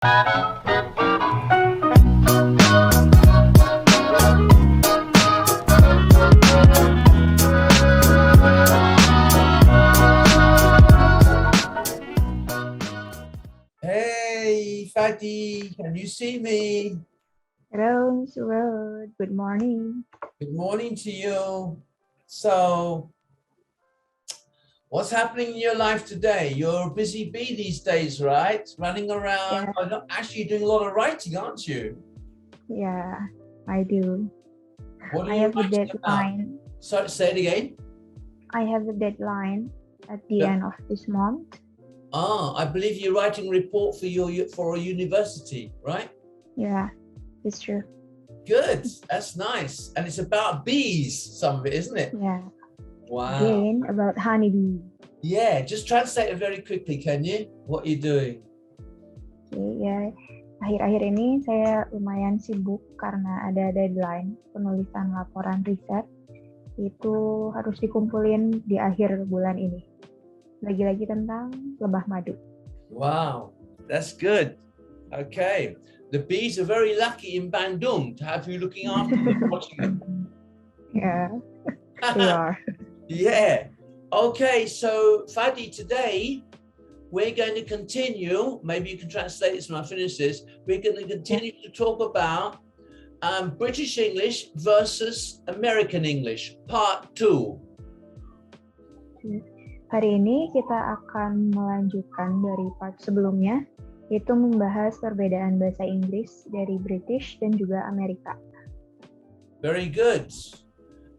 Hey, Fadi, can you see me? Hello, Mr. Rod. Good morning. Good morning to you. So, what's happening in your life today? You're a busy bee these days, right? Running around. Yeah. Oh, not actually doing a lot of writing, aren't you? Yeah, I do. What are I you have a writing about? deadline. So, say it again. I have a deadline at the Yeah. end of this month. I believe you're writing a report for a university, right? Yeah, it's true. Good. That's nice. And it's about bees, some of it, isn't it? Yeah. Wow. Again, about honeybee. Yeah, just translate it very quickly, can you? What you're doing. Okay, ya. Akhir-akhir ini saya lumayan sibuk karena ada deadline penulisan laporan riset. Itu harus dikumpulin di akhir bulan ini. Lagi-lagi tentang lebah madu. Wow, that's good. Okay. The bees are very lucky in Bandung to have you looking after them, watching them. Yeah, they are. Yeah. Okay, so Fadi, today we're going to continue. Maybe you can translate this when I finish this. We're going to continue to talk about British English versus American English, part 2. Hari ini kita akan melanjutkan dari part sebelumnya, yaitu membahas perbedaan bahasa Inggris dari British dan juga Amerika. Very good.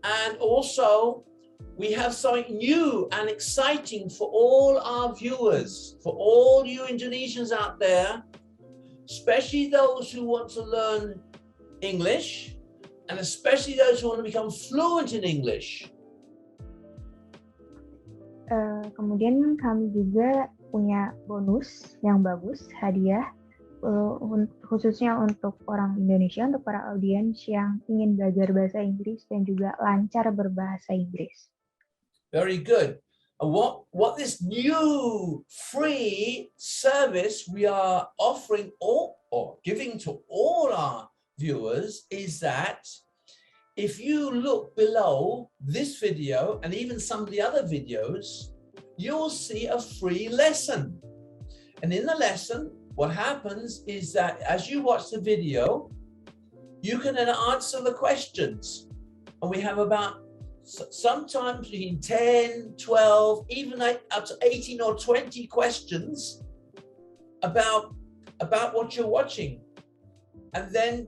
And also, we have something new and exciting for all our viewers, for all you Indonesians out there, especially those who want to learn English, and especially those who want to become fluent in English. Kemudian kami juga punya bonus yang bagus, hadiah, khususnya untuk orang Indonesia, untuk para audiens yang ingin belajar bahasa Inggris dan juga lancar berbahasa Inggris. Very good. And what this new free service we are offering or giving to all our viewers is that if you look below this video and even some of the other videos, you'll see a free lesson. And in the lesson, what happens is that as you watch the video, you can then answer the questions. And we have about sometimes between 10, 12, even up to 18 or 20 questions about what you're watching. And then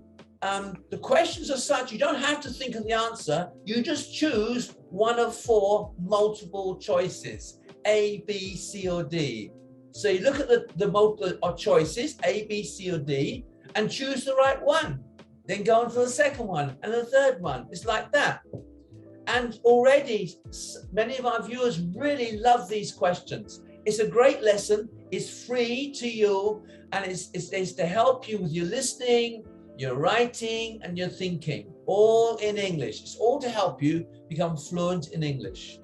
the questions are such, you don't have to think of the answer, you just choose one of 4 multiple choices, A, B, C, or D. So you look at the multiple choices, A, B, C, or D, and choose the right one. Then go on for the second one and the third one. It's like that. And already many of our viewers really love these questions. It's a great lesson, it's free to you, and it's to help you with your listening, your writing, and your thinking, all in English. It's all to help you become fluent in English.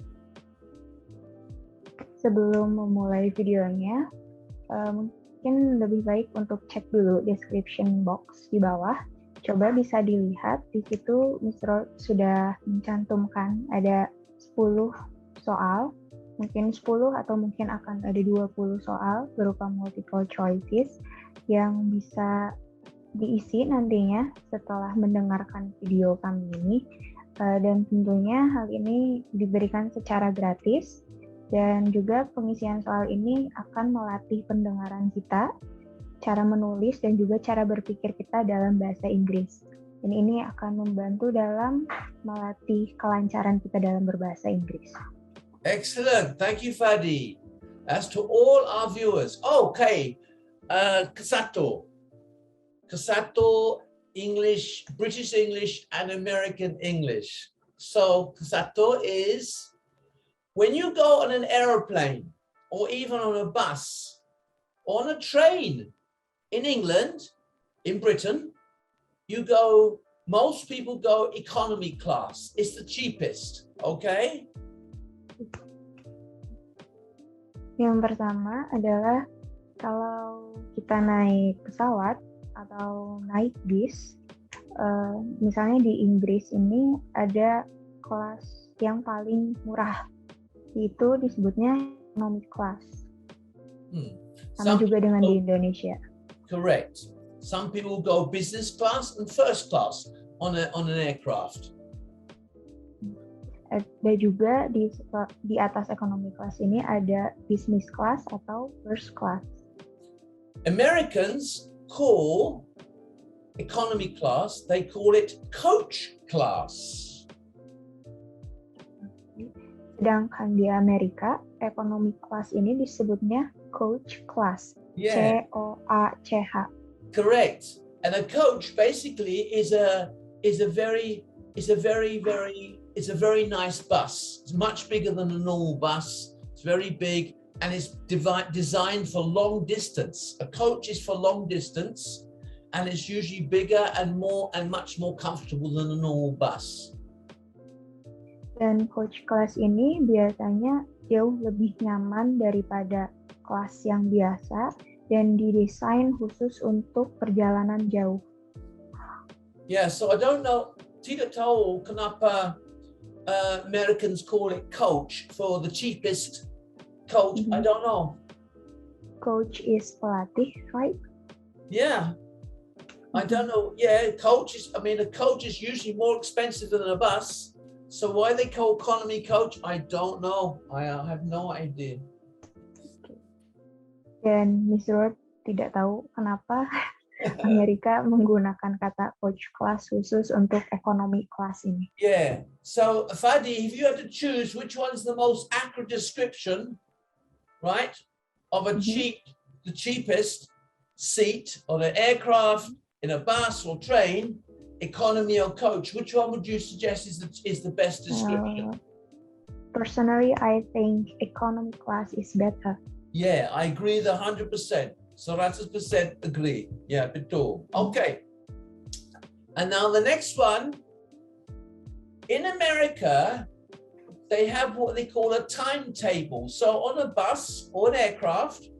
Sebelum memulai videonya, mungkin lebih baik untuk cek dulu description box di bawah. Coba bisa dilihat, di situ Mr. Rod sudah mencantumkan ada 10 soal, mungkin 10 atau mungkin akan ada 20 soal berupa multiple choices yang bisa diisi nantinya setelah mendengarkan video kami ini. Dan tentunya hal ini diberikan secara gratis, dan juga pengisian soal ini akan melatih pendengaran kita, cara menulis, dan juga cara berpikir kita dalam bahasa Inggris. Dan ini akan membantu dalam melatih kelancaran kita dalam berbahasa Inggris. Excellent. Thank you, Fadi. As to all our viewers. Okay. Kasato, English, British English, and American English. So, Kasato is when you go on an aeroplane, or even on a bus, or on a train, in England, in Britain, most people go economy class. It's the cheapest, okay? Yang pertama adalah Kalau kita naik pesawat atau naik bis, misalnya di Inggris ini ada kelas yang paling murah, itu disebutnya economy class. Sama juga dengan di Indonesia. Correct. Some people go business class and first class on an aircraft. Ada juga di atas economy class ini ada business class atau first class. Americans call economy class, they call it coach class. Sedangkan di Amerika, economy class ini disebutnya coach class. Yeah. COACH. Correct. And a coach basically is a very nice bus. It's much bigger than a normal bus. It's very big and it's designed for long distance. A coach is for long distance and it's usually bigger and much more comfortable than a normal bus. Dan coach class ini biasanya jauh lebih nyaman daripada kelas yang biasa dan didesain khusus untuk perjalanan jauh. Yeah, so I don't know, tidak tahu kenapa Americans call it coach for the cheapest coach. I don't know. Coach is pelatih, right? Yeah. I don't know. Yeah, a coach is usually more expensive than a bus. So why they call economy coach, I don't know. I have no idea. Dan Miss Rod tidak tahu kenapa Amerika menggunakan kata coach class khusus untuk economy class ini. Yeah. So Fadi, if you had to choose which one's the most accurate description, right, of the cheapest seat on an aircraft, in a bus or train, economy or coach, which one would you suggest is the best description? Personally, I think economy class is better. Yeah, I agree 100%. 100% agree. Yeah, betul. Okay. And now the next one. In America, they have what they call a timetable. So on a bus or an aircraft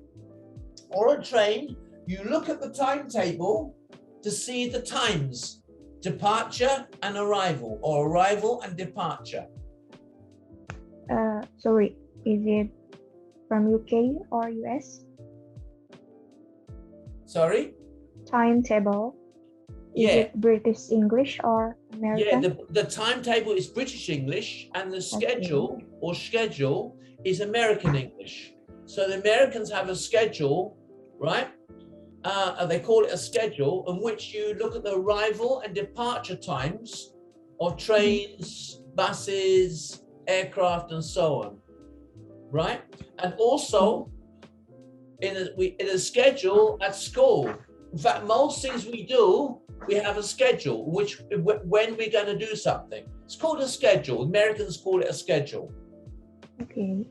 or a train, you look at the timetable to see the times, departure and arrival, or arrival and departure. Sorry, is it from UK or US? Sorry? Timetable. Is it British English or American? Yeah, the timetable is British English and the schedule or schedule is American English. So the Americans have a schedule, right? They call it a schedule in which you look at the arrival and departure times of trains, buses, aircraft, and so on, right? And also in a schedule at school. In fact, most things we do, we have a schedule, when we're going to do something. It's called a schedule. Americans call it a schedule. Okay.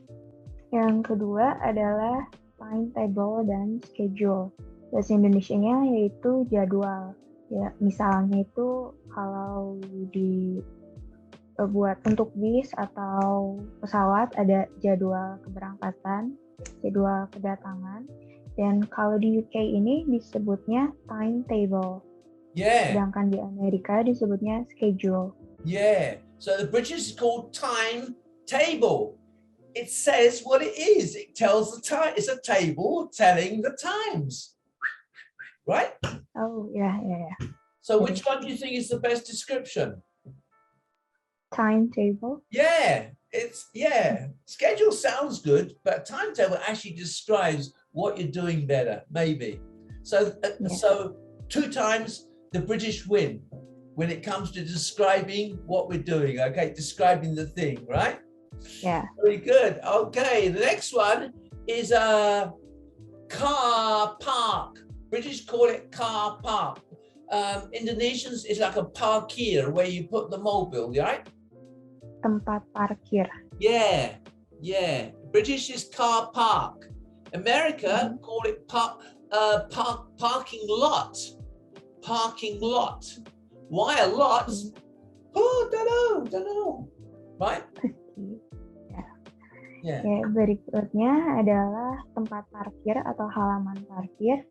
Yang kedua adalah timetable dan schedule. Bahasa Indonesianya yaitu jadwal. Ya, misalnya itu kalau buat untuk bis atau pesawat ada jadwal keberangkatan, jadwal kedatangan. Dan kalau di UK ini disebutnya timetable. Yeah. Sedangkan di Amerika disebutnya schedule. Yeah. So the British is called timetable. It says what it is. It tells the time. It's a table telling the times. Right? Oh, yeah. So which one do you think is the best description? Timetable. Yeah. Schedule sounds good, but timetable actually describes what you're doing better, maybe. So 2 times the British win when it comes to describing what we're doing, okay? Describing the thing, right? Yeah. Very good. Okay, the next one is a car park. British call it car park. Indonesians is like a parkir where you put the mobile, right? Tempat parkir. Yeah. British is car park. America call it parking lot. Parking lot. Why a lot? Oh, don't know. Right? Yeah. Yeah. Ya, berikutnya adalah tempat parkir atau halaman parkir.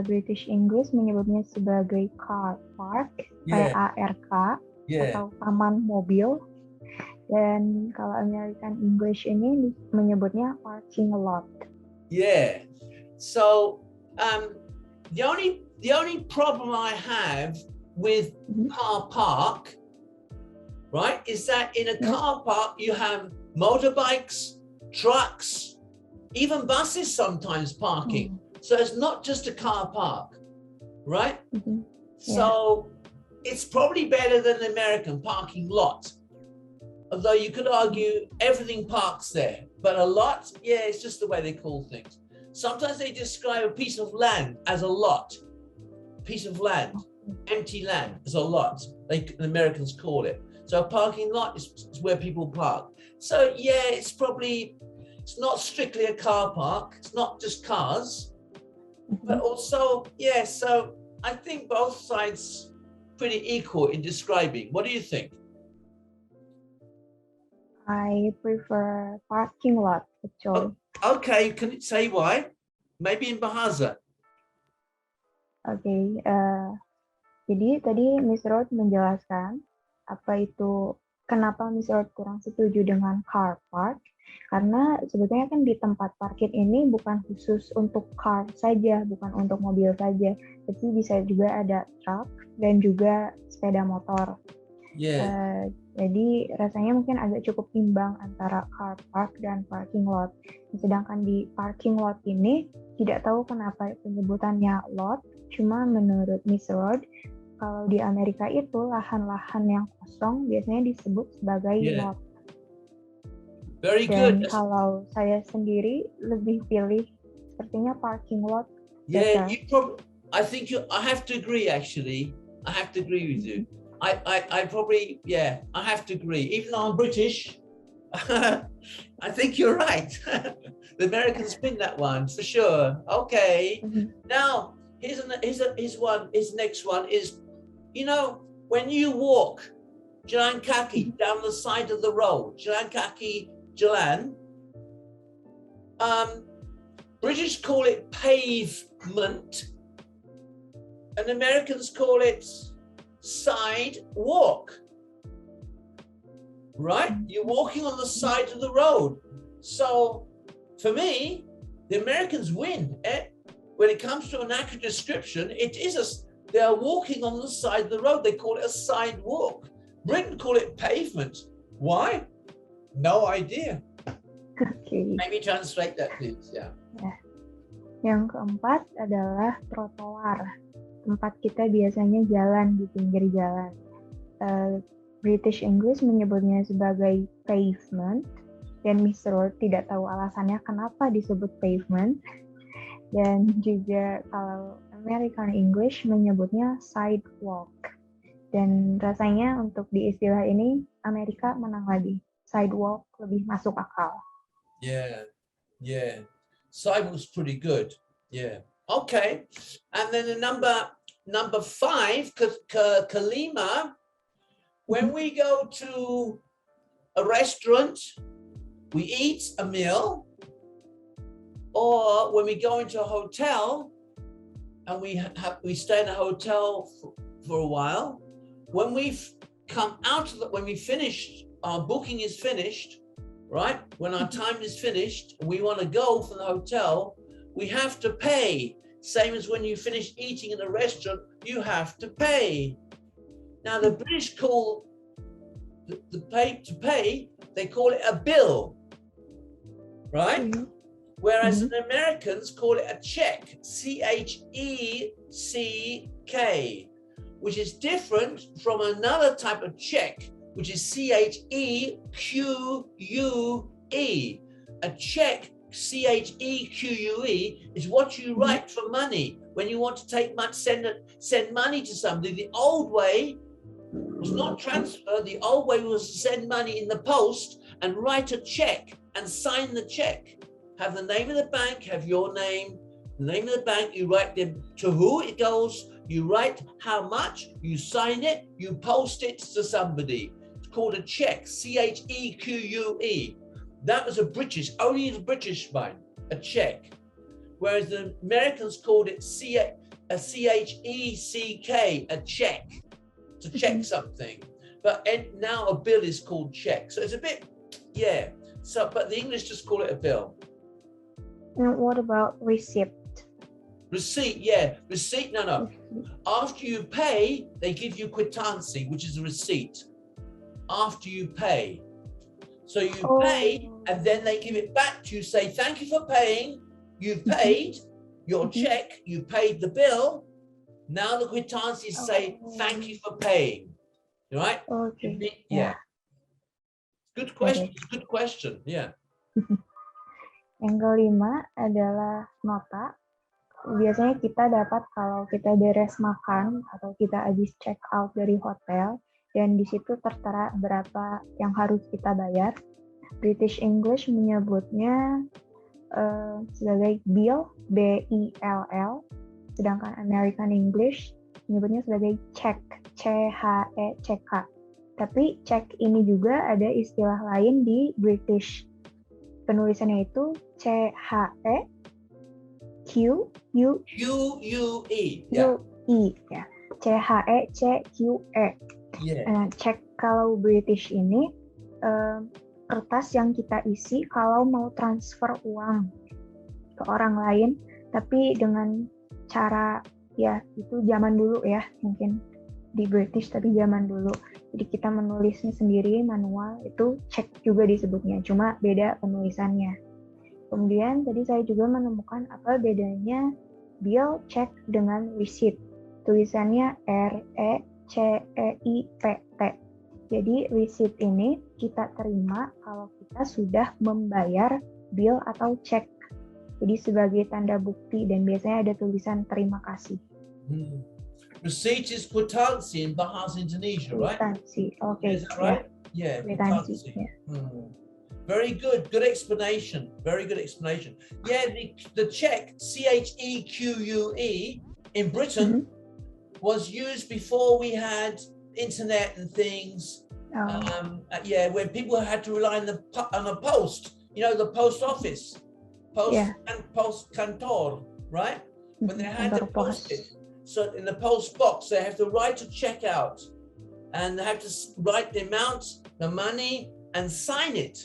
British English menyebutnya sebagai car park, Yeah. PARK, Yeah. atau taman mobil. Dan kalau American English ini menyebutnya parking lot. Yeah. So the only problem I have with car park, right, is that in a car park you have motorbikes, trucks, even buses sometimes parking. So it's not just a car park, right? So it's probably better than an American parking lot. Although you could argue everything parks there, but a lot, yeah, it's just the way they call things. Sometimes they describe a piece of land as a lot. Piece of land, empty land is a lot. The Americans call it. So a parking lot is where people park. So yeah, it's not strictly a car park. It's not just cars, but also, yeah, so I think both sides pretty equal in describing. What do you think? I prefer parking lot, actually. Okay, can you say why? Maybe in Bahasa. Oke, jadi tadi Miss Rod menjelaskan kenapa Miss Rod kurang setuju dengan car park, karena sebetulnya kan di tempat parkir ini bukan khusus untuk car saja, bukan untuk mobil saja, tapi bisa juga ada truck dan juga sepeda motor. Yeah. Jadi rasanya mungkin agak cukup imbang antara car park dan parking lot. Sedangkan di parking lot ini tidak tahu kenapa penyebutannya lot, cuma menurut Miss Rod, kalau di Amerika itu lahan-lahan yang kosong biasanya disebut sebagai lot. Very Dan good. kalau saya sendiri lebih pilih sepertinya parking lot. Yeah, I have to agree actually. I have to agree with you. I probably, yeah, I have to agree. Even though I'm British, I think you're right. The Americans win that one for sure. Okay. Now, here's next one is, you know, when you walk jalan kaki down the side of the road, jalan kaki, jalan, British call it pavement, and Americans call it sidewalk, right? You're walking on the side of the road. So for me, the Americans win. When it comes to an accurate description, they are walking on the side of the road. They call it a sidewalk. Britain call it pavement. Why? No idea. Okay. Maybe translate that, please. Yeah. Yang keempat adalah trotoar. Tempat kita biasanya jalan di pinggir jalan. British English menyebutnya sebagai pavement, dan Miss Rod tidak tahu alasannya kenapa disebut pavement. Dan juga kalau American English menyebutnya sidewalk. Dan rasanya untuk di istilah ini Amerika menang lagi. Sidewalk lebih masuk akal. Yeah. Sidewalk's pretty good. Yeah. Okay, and then the number 5, kelima, when we go to a restaurant, we eat a meal, or when we go into a hotel and we stay in a hotel for a while, when we come out of when we finish, our booking is finished, right? When our time is finished, we want to go from the hotel, we have to pay. Same as when you finish eating in a restaurant, you have to pay. Now the British call the pay, they call it a bill, right? Whereas the Americans call it a check, CHECK, which is different from another type of check, which is CHEQUE. A check, CHEQUE, is what you write for money when you want to send money to somebody. The old way was not transfer. The old way was to send money in the post and write a check and sign the check. Have the name of the bank, have your name, the name of the bank, you write them to who it goes, you write how much, you sign it, you post it to somebody. It's called a check, CHEQUE. That was a British, only the British one, a check. Whereas the Americans called it a C-H-E-C-K, a check, to check something. But now a bill is called check. So it's a bit, yeah. So, but the English just call it a bill. And what about receipt? Receipt, yeah. Receipt, no. After you pay, they give you quitancy, which is a receipt. After you pay. So you pay, and then they give it back to you, say, thank you for paying. You've paid your check, you paid the bill. Now the quitancy say, thank you for paying. Right? Okay. Yeah. Good question. Good question. Yeah. Yang kelima adalah nota. Biasanya kita dapat kalau kita beres makan atau kita habis check out dari hotel, dan di situ tertera berapa yang harus kita bayar. British English menyebutnya sebagai bill, B-I-L-L, sedangkan American English menyebutnya sebagai check, C-H-E-C-K. Tapi check ini juga ada istilah lain di British. Penulisannya itu C-H-E-Q-U-E. Ya. C-H-E-C-Q-E. Check kalau British ini kertas yang kita isi kalau mau transfer uang ke orang lain, tapi dengan cara, ya itu zaman dulu ya, mungkin di British tapi zaman dulu. Jadi kita menulisnya sendiri manual, itu check juga disebutnya, cuma beda penulisannya. Kemudian tadi saya juga menemukan apa bedanya bill, check dengan receipt. Tulisannya R-E-C-E-I-P-T. Jadi receipt ini kita terima kalau kita sudah membayar bill atau cek. Jadi sebagai tanda bukti, dan biasanya ada tulisan terima kasih. Receipt is kwitansi in Bahasa Indonesia, right? Kwitansi, okay. Is that right? Yeah, kwitansi. Very good. Good explanation. Very good explanation. Yeah, the check, C-H-E-Q-U-E, in Britain was used before we had internet and things. Yeah, when people had to rely on the post, you know, the post office, post kantor, right? When they had to post it. So in the post box, they have to write a check out, and they have to write the amount, the money, and sign it,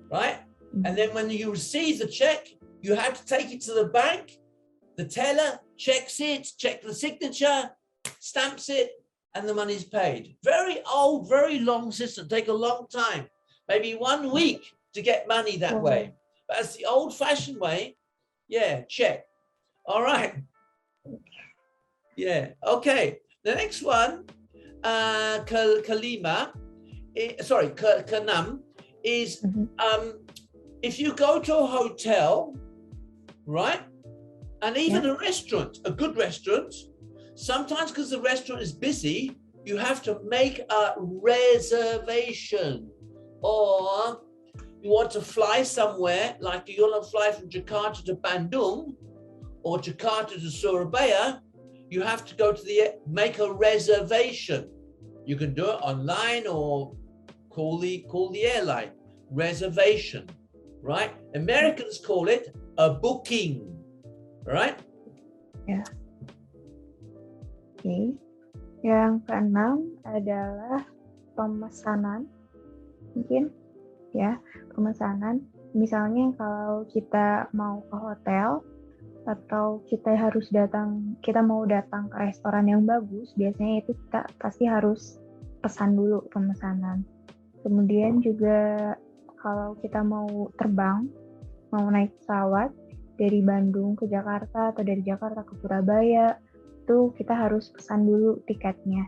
right? And then when you receive the check, you have to take it to the bank. The teller checks it, check the signature, stamps it, and the money's paid. Very old, very long system, take a long time, maybe 1 week to get money that way. But that's the old-fashioned way. Yeah, check. All right. Yeah, okay. The next one, Kalima, Kanam, is if you go to a hotel, right, and even a restaurant, a good restaurant, sometimes because the restaurant is busy, you have to make a reservation. Or you want to fly somewhere, like you want to fly from Jakarta to Bandung or Jakarta to Surabaya, you have to go to make a reservation. You can do it online or call the airline. Reservation, right? Americans call it a booking, right? Yeah. Okay. Yang keenam adalah pemesanan. Mungkin ya, pemesanan. Misalnya kalau kita mau ke hotel atau kita mau datang ke restoran yang bagus, biasanya itu kita pasti harus pesan dulu pemesanan. Kemudian juga kalau kita mau terbang, mau naik pesawat dari Bandung ke Jakarta atau dari Jakarta ke Surabaya, itu kita harus pesan dulu tiketnya.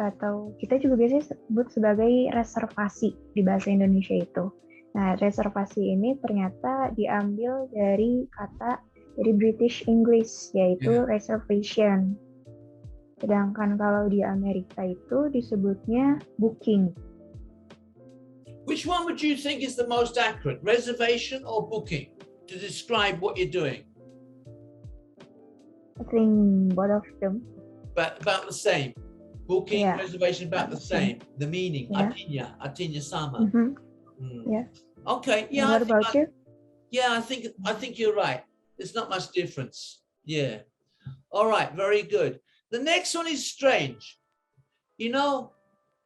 Atau kita juga biasanya sebut sebagai reservasi di bahasa Indonesia itu. Nah, reservasi ini ternyata diambil dari kata dari British English, yaitu reservation. Sedangkan kalau di Amerika itu disebutnya booking. Which one would you think is the most accurate, reservation or booking, to describe what you're doing? I think both of them. But about the same. Booking, reservation, about the same. The meaning, artinya sama. Yeah. Okay. And what about you? Yeah, I think you're right. There's not much difference. Yeah. All right. Very good. The next one is strange. You know,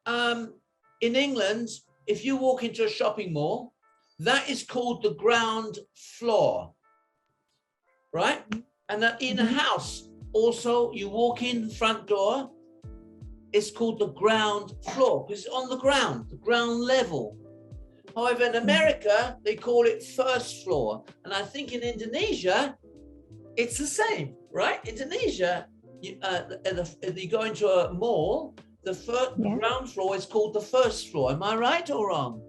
in England, if you walk into a shopping mall, that is called the ground floor, right? And that in a house, also, you walk in the front door, it's called the ground floor because it's on the ground level. However, in America, they call it first floor. And I think in Indonesia, it's the same, right? Indonesia, you go into a mall, the ground floor is called the first floor. Am I right or wrong?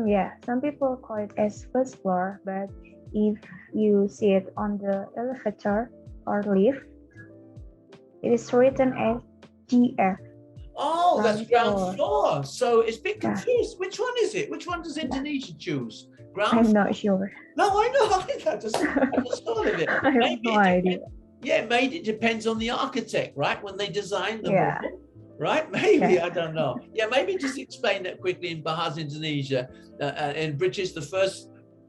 Yeah, some people call it as first floor, but if you see it on the elevator or lift, it is written as GF. Oh, that's ground floor. So it's a bit confused. Which one is it? Which one does Indonesia choose? Ground I'm floor? not sure. No, I know. I just thought of it. I have no idea. Yeah, maybe it depends on the architect, right? When they design the mall, right? Maybe, I don't know. Yeah, maybe just explain that quickly in Bahasa Indonesia. In British,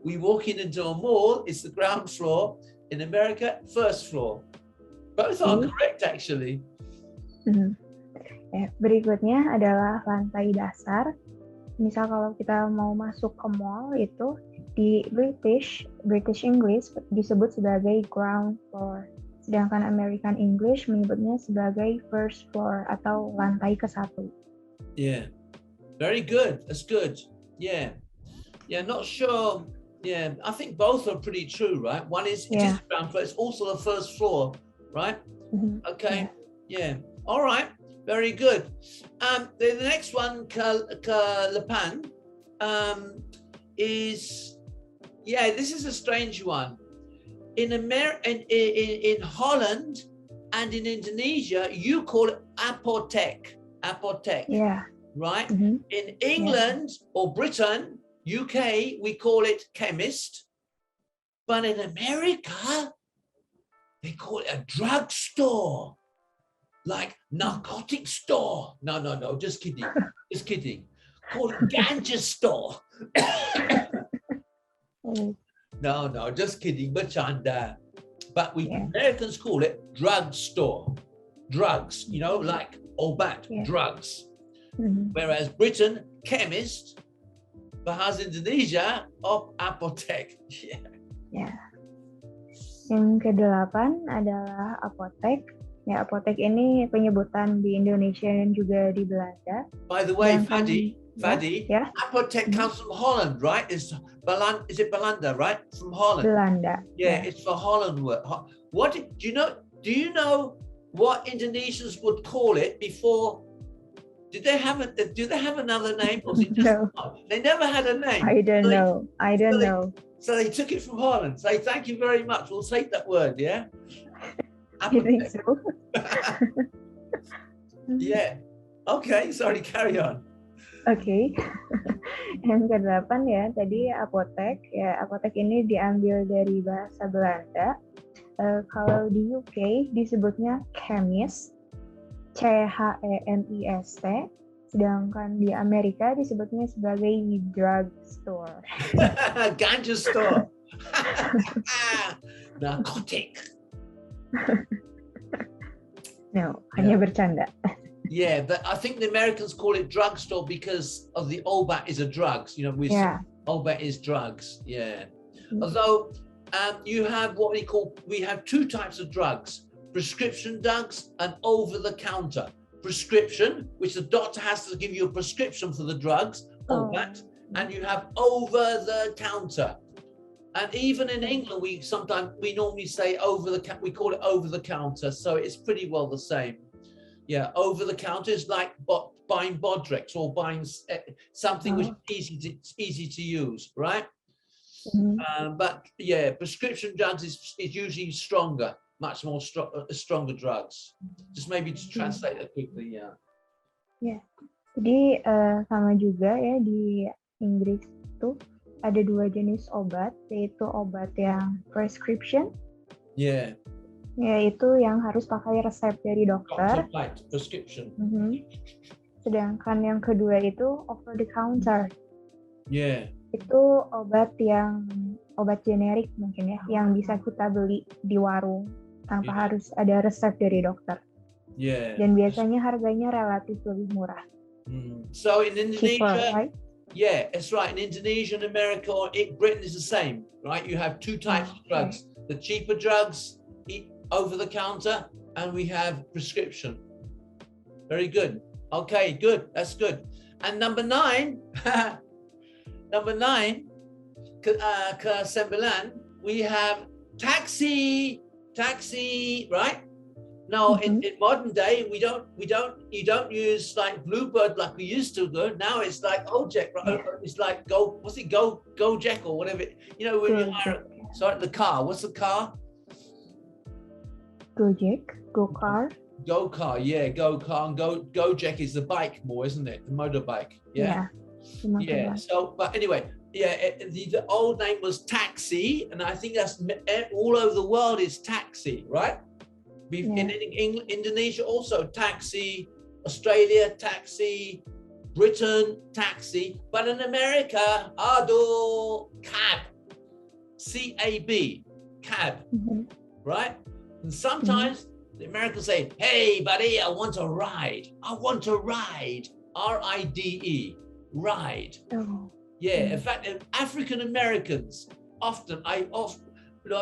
we walk into a mall, it's the ground floor. In America, first floor. Both are correct, actually. Berikutnya adalah lantai dasar. Misal kalau kita mau masuk ke mall itu di British English disebut sebagai ground floor. Sedangkan American English menyebutnya sebagai first floor atau lantai ke-1. Yeah, very good. That's good. Yeah, not sure. Yeah, I think both are pretty true, right? One is it is ground floor. It's also the first floor, right? Okay. Yeah. All right. Very good. The next one, Lepan, is this is a strange one. In Holland and in Indonesia, you call it apotek. Yeah. Right? In England or Britain, UK, we call it chemist. But in America, they call it a drugstore. Like narcotic store. No, just kidding. Just kidding. Call it ganja store. No, just kidding. Bercanda. But Americans call it drugstore. Drugs, like obat, drugs. Whereas Britain, chemist, Bahasa Indonesia, apotek. Yang ke-8 adalah apotek. Ya, apotek ini penyebutan di Indonesia dan juga di Belanda. By the way, Fadi, apotek comes from Holland, right? Is it Belanda, right? From Holland. Belanda. Yeah, it's for Holland word. What do you know? Do you know what Indonesians would call it before? Do they have another name? Or is it just, No. They never had a name. I don't know. So they took it from Holland. Say thank you very much. We'll take that word. Yeah. You think so? Yeah. Okay. Sorry. Carry on. Oke. Yang ke-8 ya, tadi apotek. Ya, apotek ini diambil dari bahasa Belanda. Kalau di UK disebutnya chemist, CHEMIST. Sedangkan di Amerika disebutnya sebagai drugstore. Ganja store. Narcotic. No, hanya bercanda. Yeah, but I think the Americans call it drugstore because of the obat is a drugs. Obat is drugs. Yeah. Although you have we have two types of drugs: prescription drugs and over-the-counter. Prescription, which the doctor has to give you a prescription for the drugs, obat, and you have over-the-counter. And even in England, we normally say we call it over the counter, so it's pretty well the same. Yeah, over the counter is like buying Bodrex or buying something which is easy to use, right? But yeah, prescription drugs is usually stronger, much more stronger drugs. Just maybe to translate that quickly, yeah. Ya, jadi sama juga ya di Inggris itu. Ada 2 jenis obat, yaitu obat yang prescription. Yeah. Yaitu yang harus pakai resep dari dokter. Prescription. Sedangkan yang kedua itu over the counter. Yeah. Itu obat generik mungkin ya, yang bisa kita beli di warung tanpa harus ada resep dari dokter. Yeah. Dan biasanya harganya relatif lebih murah. So in Indonesia, cheaper, right? Yeah, that's right. In Indonesia and America or Britain is the same, right? You have two types of drugs: the cheaper drugs, over the counter, and we have prescription. Very good. Okay, good. That's good. And number 9, ke-9, we have taxi, right? Now, in modern day, you don't use like Bluebird like we used to do. Now it's like Gojek, right? It's like Gojek or whatever. You know, when you hire, the car. What's the car? Gojek, Go-Car. Go-Car, yeah, Go-Car. And Gojek is the bike more, isn't it? The motorbike, yeah. Yeah. So, but anyway, the old name was taxi, and I think that's all over the world is taxi, right? In Indonesia also taxi, Australia taxi, Britain taxi, but in America, cab, C-A-B, cab, right? And sometimes the Americans say, "Hey, buddy, I want a ride. I want to ride." R-I-D-E, ride. Yeah. In fact, African Americans often,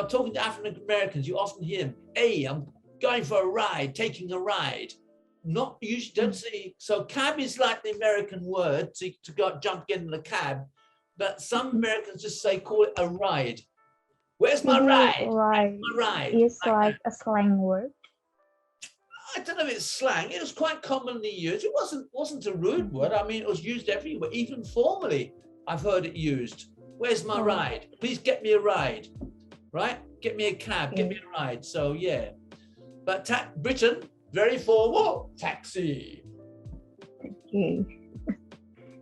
talking to African Americans, you often hear them, "Hey, I'm going for a ride, taking a ride." Not usually, don't say. So cab is like the American word to jump in the cab, but some Americans just call it a ride. Where's my ride? Right. My ride. It's like a slang word. I don't know if it's slang. It was quite commonly used. It wasn't a rude word. I mean, it was used everywhere, even formally. I've heard it used. Where's my ride? Please get me a ride, right? Get me a cab. Get me a ride. So yeah, but Britain very formal, taxi. Okay.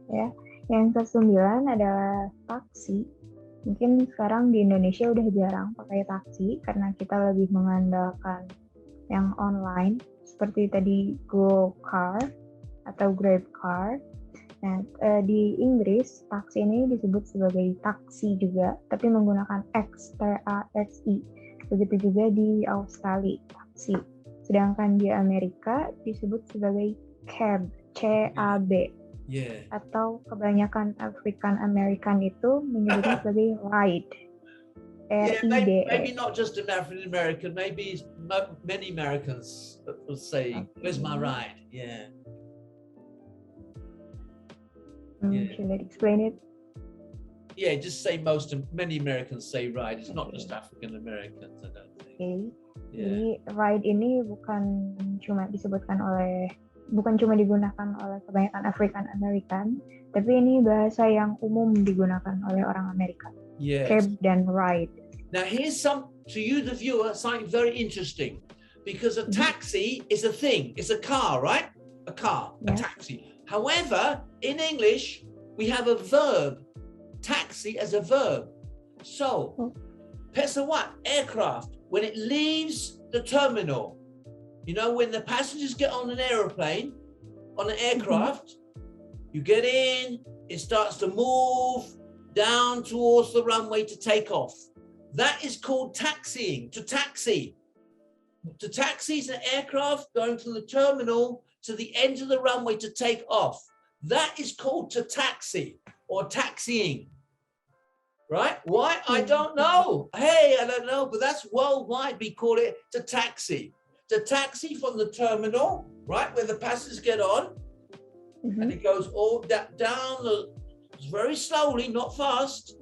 Ya, yang ke-9 adalah taksi. Mungkin sekarang di Indonesia udah jarang pakai taksi karena kita lebih mengandalkan yang online seperti tadi Go-Car atau Grab-Car. Nah, di Inggris taksi ini disebut sebagai taksi juga, tapi menggunakan X, T-A-X-I. Begitu juga di Australia, taksi. Sedangkan di Amerika disebut sebagai cab, C-A-B. Yeah. Atau kebanyakan African American itu menyebutnya sebagai ride. R-I-D-E. Maybe not just an African American, maybe many Americans will say, "Where's my ride?" Yeah. Should I explain it? Yeah, just say many Americans say ride. It's not just African Americans, I don't think. Okay. Yeah. Jadi ride ini bukan cuma digunakan oleh kebanyakan African American, tapi ini bahasa yang umum digunakan oleh orang Amerika. Yes. Cab dan ride. Now here's to you, the viewer, something very interesting, because a taxi is a thing. It's a car, right? A car, a taxi. However, in English, we have a verb, taxi as a verb. So, pesawat, aircraft, when it leaves the terminal, you know, when the passengers get on an airplane, on an aircraft, you get in, it starts to move down towards the runway to take off. That is called taxiing, to taxi. To taxi is an aircraft going from the terminal to the end of the runway to take off. That is called to taxi or taxiing. Right? Why? I don't know. Hey, I don't know, but that's worldwide. We call it to taxi. To taxi from the terminal, right, where the passengers get on, and it goes all down very slowly, not fast,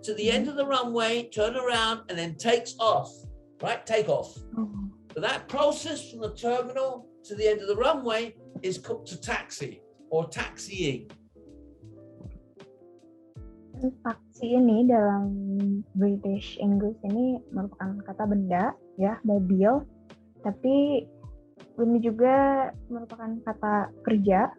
to the end of the runway, turn around, and then takes off, right? Take off. So that process from the terminal to the end of the runway is called to taxi or taxiing. Taksi ini dalam British English ini merupakan kata benda, ya, mobil. Tapi ini juga merupakan kata kerja,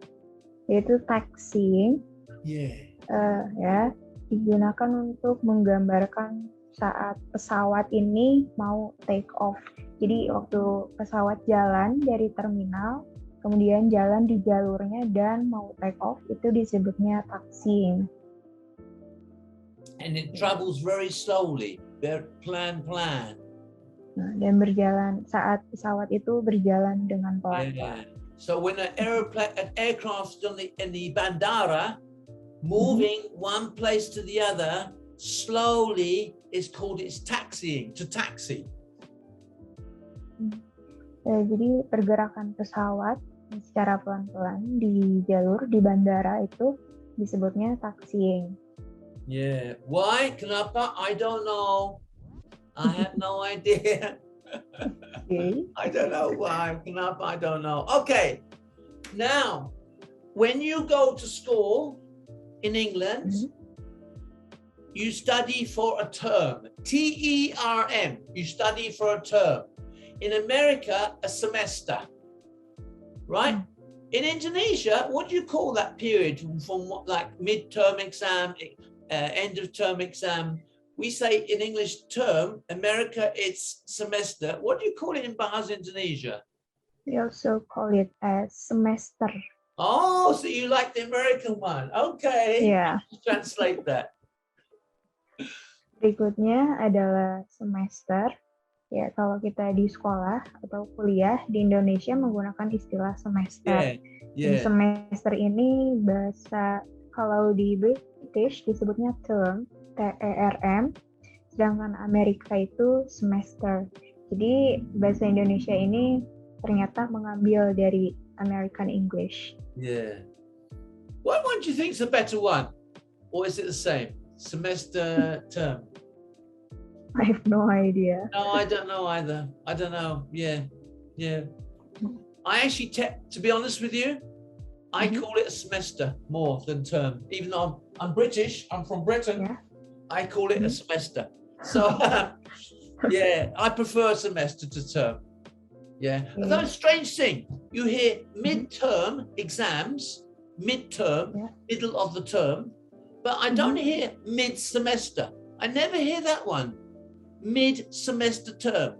yaitu taxiing. Ya, digunakan untuk menggambarkan saat pesawat ini mau take off. Jadi waktu pesawat jalan dari terminal, kemudian jalan di jalurnya dan mau take off, itu disebutnya taxiing. And it travels very slowly. Plan. Nah, dan berjalan saat pesawat itu berjalan dengan pelan-pelan. So when an aircraft in the bandara moving one place to the other slowly is called its taxiing, to taxi. Jadi pergerakan pesawat secara pelan-pelan di jalur di bandara itu disebutnya taxiing. Yeah. Why? Kenapa? I don't know. I have no idea. Okay. I don't know why. Kenapa? I don't know. Okay. Now, when you go to school in England, you study for a term. T-E-R-M. You study for a term. In America, a semester. Right? In Indonesia, what do you call that period from what, like mid-term exam, end of term exam? We say in English term, America it's semester. What do you call it in Bahasa Indonesia? We also call it as semester. Oh, so you like the American one. Okay. Yeah. Translate that. Berikutnya adalah semester. Ya, kalau kita di sekolah atau kuliah di Indonesia menggunakan istilah semester. Yeah. Semester ini bahasa, kalau di British disebutnya term, T-E-R-M, sedangkan Amerika itu semester. Jadi bahasa Indonesia ini ternyata mengambil dari American English. Yeah. What one do you think is a better one? Or is it the same? Semester, term? I have no idea. No, I don't know either. I don't know. Yeah. I actually, to be honest with you, I call it a semester more than term. Even though I'm British, I'm from Britain, yeah. I call it a semester. So, yeah, I prefer semester to term. Yeah. Although a strange thing, you hear midterm exams, midterm, middle of the term, but I don't hear mid-semester. I never hear that one. Mid-semester term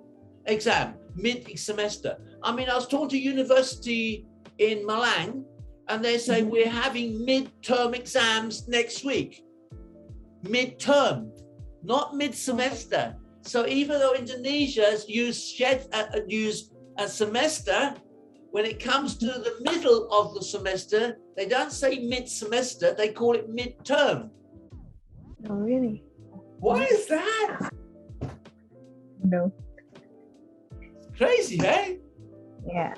exam, mid-semester. I mean, I was talking to university in Malang, and they say we're having mid-term exams next week. Mid-term, not mid-semester. So even though Indonesia's use a semester, when it comes to the middle of the semester, they don't say mid-semester, they call it mid-term. Oh, really? Why is that? No. Crazy, eh? Yeah.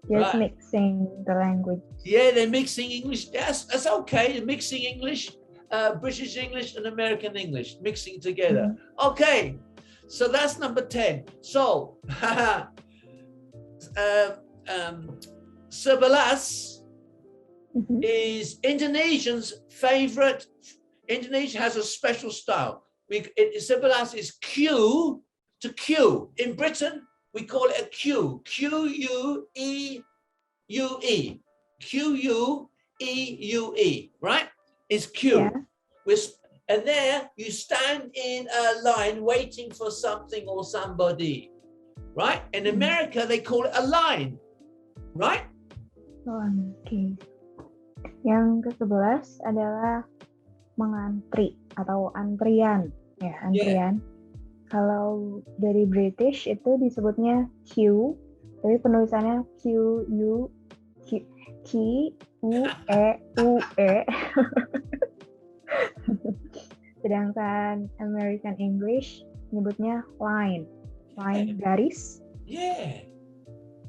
Just mixing the language. Yeah, they're mixing English. That's okay. They're mixing English, British English and American English, mixing together. Okay, so that's number 10. So, sebelas is Indonesians' favorite. Indonesia has a special style. Sebelas is Q to Q. In Britain, we call it a Q. Q-U-E-U-E. Q-U-E-U-E, right? It's Q. Yeah. And there you stand in a line waiting for something or somebody, right? In America, they call it a line, right? Okay. Yang ke-11 adalah mengantri atau antrian. Ya, antrian. Yeah. Kalau dari British itu disebutnya Q, tapi penulisannya Q-U-E-U-E. Sedangkan American English nyebutnya line garis. Yeah.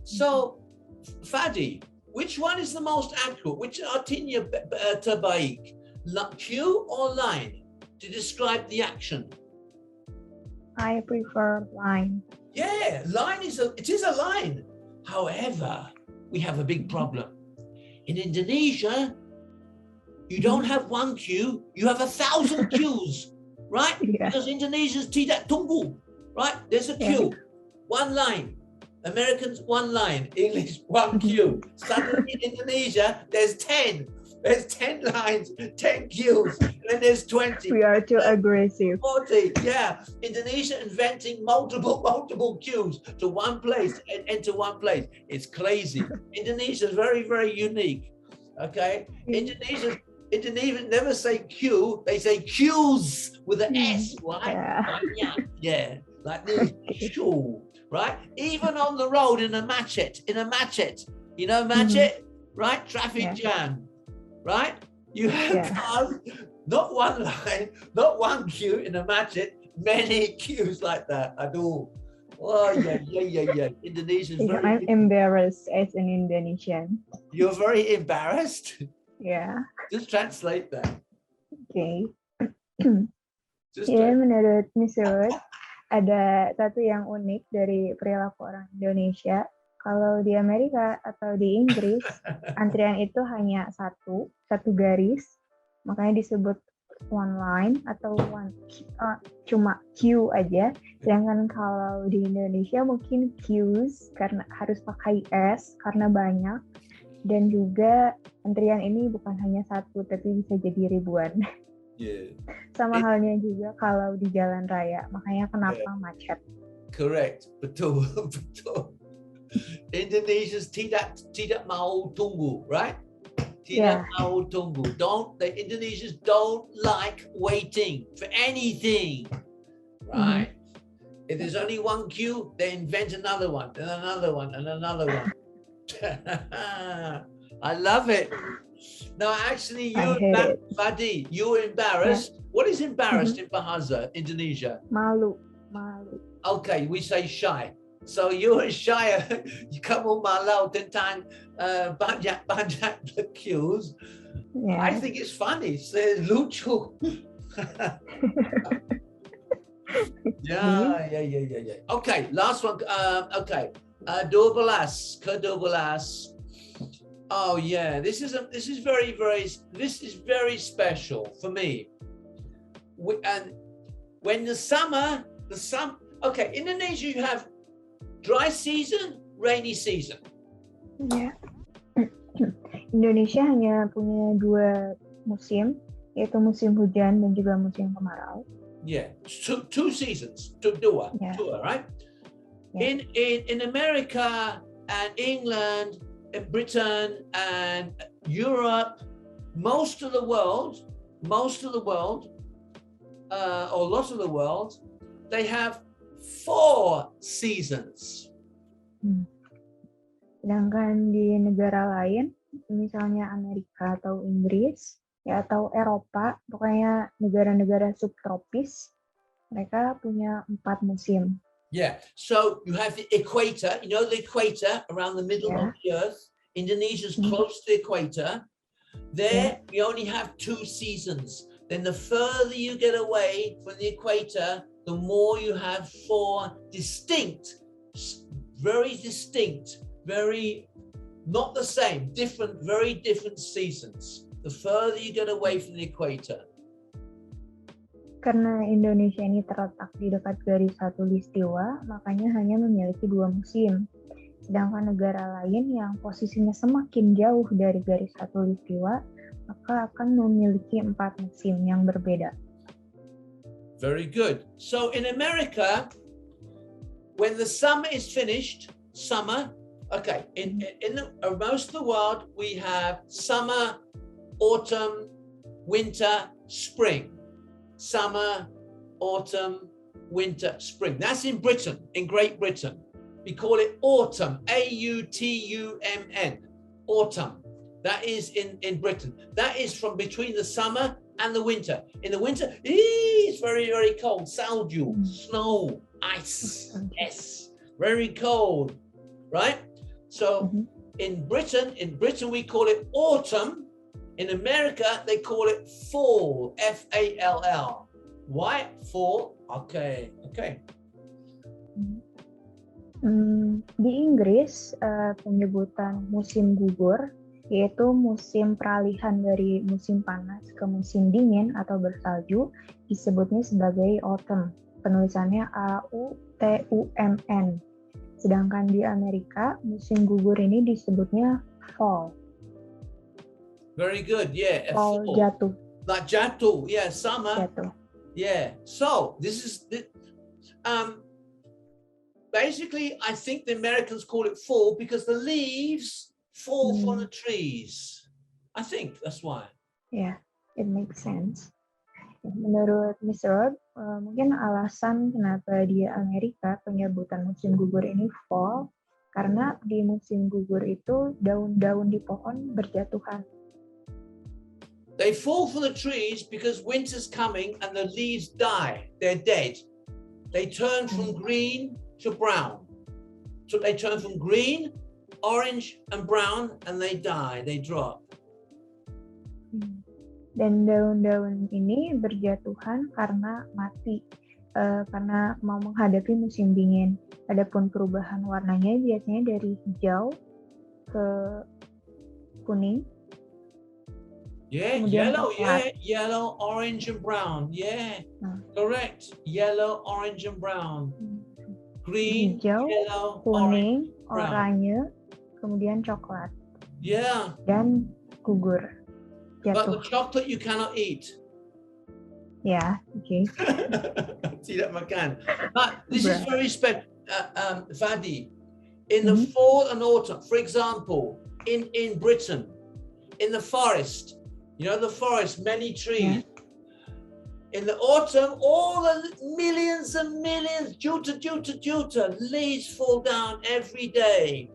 So, Fadi, which one is the most accurate? Which artinya terbaik? Q or line to describe the action? I prefer line. Yeah, line is a line. However, we have a big problem. In Indonesia, you don't have one Q, you have 1,000 Qs, right? Yeah. Because Indonesians tidak tunggu, right? There's a Q, one line. Americans, one line. English, one Q. Suddenly in Indonesia, there's 10. There's 10 lines, 10 Qs, and then there's 20. We are too aggressive. 40, yeah. Indonesia inventing multiple Qs to one place and enter one place. It's crazy. Indonesia is very, very unique. Okay. Indonesia, Indonesians never say Q, they say Q's with an S, right? Yeah. Yeah, like this, Q, right? Even on the road in a macet, you know, macet, right? Traffic jam, right? You have cars, not one line, not one queue in a macet, many queues like that. Aduh. Oh, yeah. Indonesian is very... I'm embarrassed as an Indonesian. You're very embarrassed? Yeah. Just translate that. Okay. Ya, menurut Miss Rod, ada satu yang unik dari perilaku orang Indonesia. Kalau di Amerika atau di Inggris, antrian itu hanya satu garis, makanya disebut one line atau cuma queue aja. Sedangkan kalau di Indonesia mungkin queues karena harus pakai S karena banyak, dan juga antrian ini bukan hanya satu tapi bisa jadi ribuan. Yeah. Sama halnya juga kalau di jalan raya, makanya kenapa macet. Correct, betul. Indonesians tidak mau tunggu, right? Tidak mau tunggu. The Indonesians don't like waiting for anything, right? If there's only one queue, they invent another one, and another one, and another one. I love it. No, actually, Fadi, you're embarrassed. Yeah. What is embarrassed in Bahasa Indonesia? Malu. Okay, we say shy. So you're shy. Kamu malu tentang banyak queues. Yeah. I think it's funny. It's lucu. Yeah. Okay, last one. Okay, 12. Oh yeah, this is very special for me. And when the summer. Okay, Indonesia, you have dry season, rainy season. Yeah. Indonesia hanya punya 2 musim, yaitu musim hujan dan juga musim kemarau. Yeah, two seasons, dua, right? Yeah. In America and England, in Britain and Europe, most of the world, or a lot of the world, they have 4 seasons. Sedangkan di negara lain, misalnya Amerika atau Inggris, ya atau Eropa, pokoknya negara-negara subtropis, mereka punya 4 musim. Yeah, so you have the equator, you know the equator around the middle of the earth. Indonesia's close to the equator. There we only have 2 seasons. Then the further you get away from the equator, the more you have 4 distinct, very not the same, very different seasons. The further you get away from the equator. Karena Indonesia ini terletak di dekat garis khatulistiwa, makanya hanya memiliki 2 musim. Sedangkan negara lain yang posisinya semakin jauh dari garis khatulistiwa, maka akan memiliki 4 musim yang berbeda. Very good. So in America, when the summer is finished, in most of the world, we have summer, autumn, winter, spring. Summer, autumn, winter, spring. That's in Britain, in Great Britain. We call it autumn, A-U-T-U-M-N, autumn. That is in Britain. That is from between the summer and the winter. In the winter, it's very, very cold. Salju, snow, ice, yes, very cold, right? So in Britain we call it autumn. In America, they call it fall, F-A-L-L. Why fall? Okay. Di Inggris, penyebutan musim gugur, yaitu musim peralihan dari musim panas ke musim dingin atau bersalju, disebutnya sebagai autumn. Penulisannya A-U-T-U-M-N. Sedangkan di Amerika, musim gugur ini disebutnya fall. Very good, yeah. Fall, jatuh. Like jatuh, yeah, summer. Jatuh. Yeah, so this is, basically, I think the Americans call it fall because the leaves fall from the trees. I think that's why. Yeah, it makes sense. Menurut Miss Rod, mungkin alasan kenapa di Amerika penyebutan musim gugur ini fall, karena di musim gugur itu daun-daun di pohon berjatuhan. They fall from the trees because winter's coming and the leaves die. They're dead. They turn from green to brown. So they turn from green, orange, and brown, and they die. They drop. Dan daun-daun ini berjatuhan karena mati, karena mau menghadapi musim dingin. Adapun perubahan warnanya biasanya dari hijau ke kuning. Yeah, yellow, yellow, orange, and brown. Yeah, correct. Yellow, orange, and brown. Green, hijau, yellow, kuning, orange, oranye, kemudian coklat. Yeah. Dan gugur. But the chocolate you cannot eat. Yeah, okay. Tidak makan. But this is very special, Fadi. In the fall and autumn, for example, in Britain, in the forest, you know, the forest, many trees. In the autumn, all the millions and millions, juta, leaves fall down every day.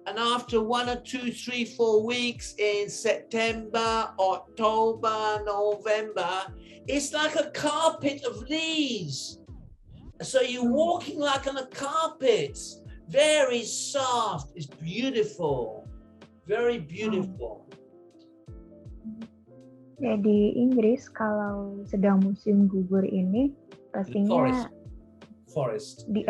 And after 1 or 2, 3, 4 weeks in September, October, November, it's like a carpet of leaves. So you're walking like on a carpet, very soft. It's beautiful, very beautiful. Ya, di Inggris kalau sedang musim gugur ini pastinya forest. Di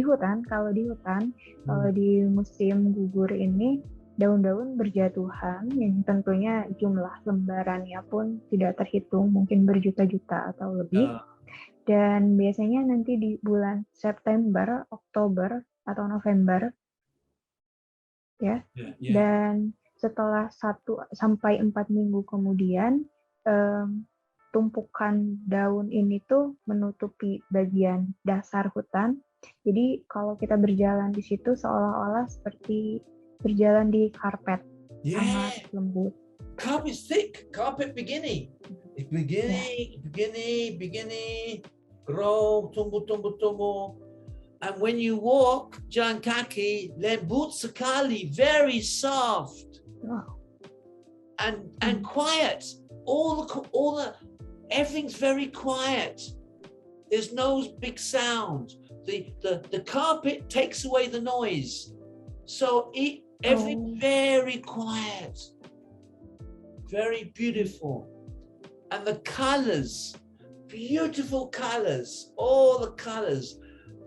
hutan. Kalau di hutan, kalau di musim gugur ini daun-daun berjatuhan yang tentunya jumlah lembarannya pun tidak terhitung, mungkin berjuta-juta atau lebih. Dan biasanya nanti di bulan September, Oktober atau November, ya. Dan setelah 1 sampai 4 minggu kemudian, tumpukan daun ini tuh menutupi bagian dasar hutan. Jadi kalau kita berjalan di situ seolah-olah seperti berjalan di karpet, sangat lembut. Carpet is thick, carpet beginning, grow, tumbuh. And when you walk, jalan kaki, lembut sekali, very soft. And quiet. All the everything's very quiet. There's no big sound. The carpet takes away the noise. So everything's very quiet. Very beautiful. And the colors, beautiful colors, all the colors,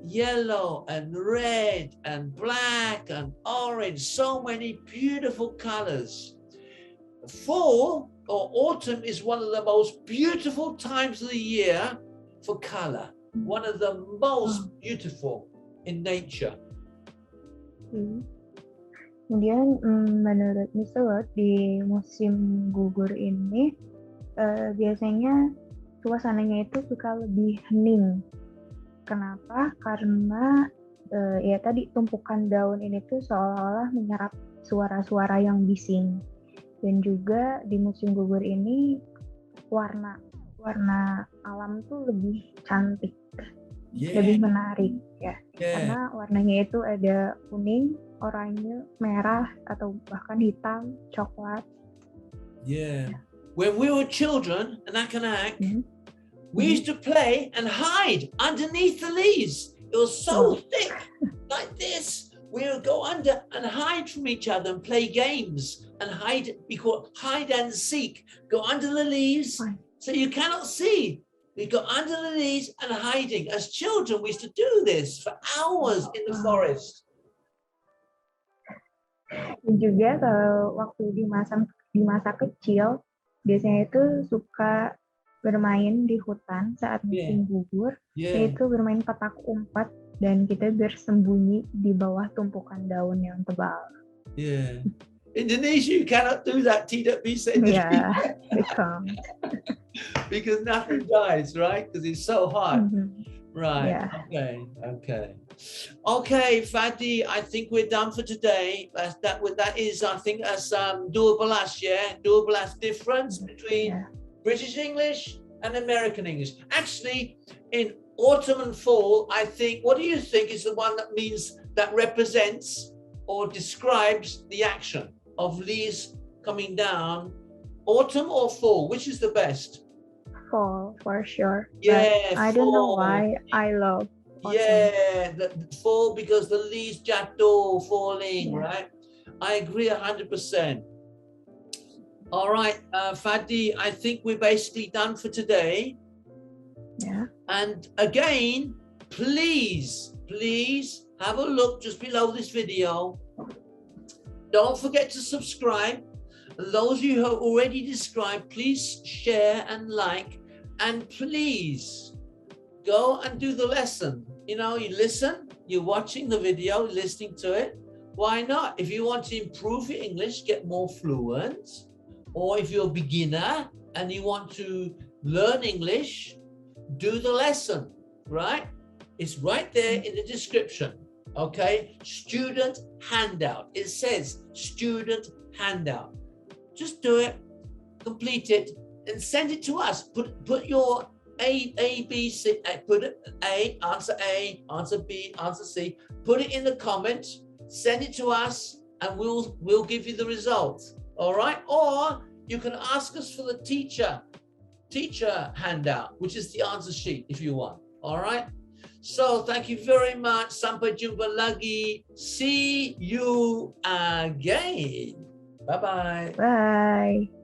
yellow and red and black and orange, so many beautiful colors. Fall or autumn is one of the most beautiful times of the year for color. One of the most beautiful in nature. Kemudian menurut Mr. Rod, di musim gugur ini biasanya suasananya itu suka lebih hening. Kenapa? Karena ya tadi tumpukan daun ini tuh seolah-olah menyerap suara-suara yang bising. Dan juga di musim gugur ini warna alam tuh lebih cantik, lebih menarik ya. Karena warnanya itu ada kuning, oranye, merah atau bahkan hitam, coklat. When we were children, anak-anak, we used to play and hide underneath the leaves. It was so thick, like this. We would go under and hide from each other and play games and hide. We call it hide and seek. Go under the leaves so you cannot see. We go under the leaves and hiding. As children, we used to do this for hours in the forest. Dan juga kalau waktu di masa kecil, biasanya itu suka bermain di hutan saat musim gugur, yaitu bermain petak umpet dan kita bersembunyi di bawah tumpukan daun yang tebal. Indonesia, you cannot do that. Tidak bisa Indonesia. We can't. Because nothing dies, right? Because it's so hot. Right. Yeah. Okay, Fadi, I think we're done for today. That is, I think, that's dua belas, yeah? Dua belas difference between British English and American English. Actually, in autumn and fall, I think, what do you think is the one that means, that represents or describes the action of leaves coming down? Autumn or fall? Which is the best? Fall, for sure. Yeah, but I don't know fall. why I love autumn. Yeah, the fall, because the leaves jatuh, falling, Yeah. right? I agree 100%. All right, Fadi, I think we're basically done for today. Yeah. And again, please have a look just below this video. Don't forget to subscribe. And those of you who have already subscribed, please share and like, and please go and do the lesson. You know, you listen, you're watching the video, listening to it. Why not? If you want to improve your English, get more fluent, or if you're a beginner and you want to learn English, do the lesson, right? It's right there in the description, okay? Student handout. It says student handout. Just do it, complete it, and send it to us. Put your A, B, C, put it A, answer B, answer C. Put it in the comments, send it to us, and we'll give you the results. All right? Or you can ask us for the teacher handout, which is the answer sheet if you want. All right? So thank you very much. Sampai jumpa lagi. See you again. Bye-bye. Bye.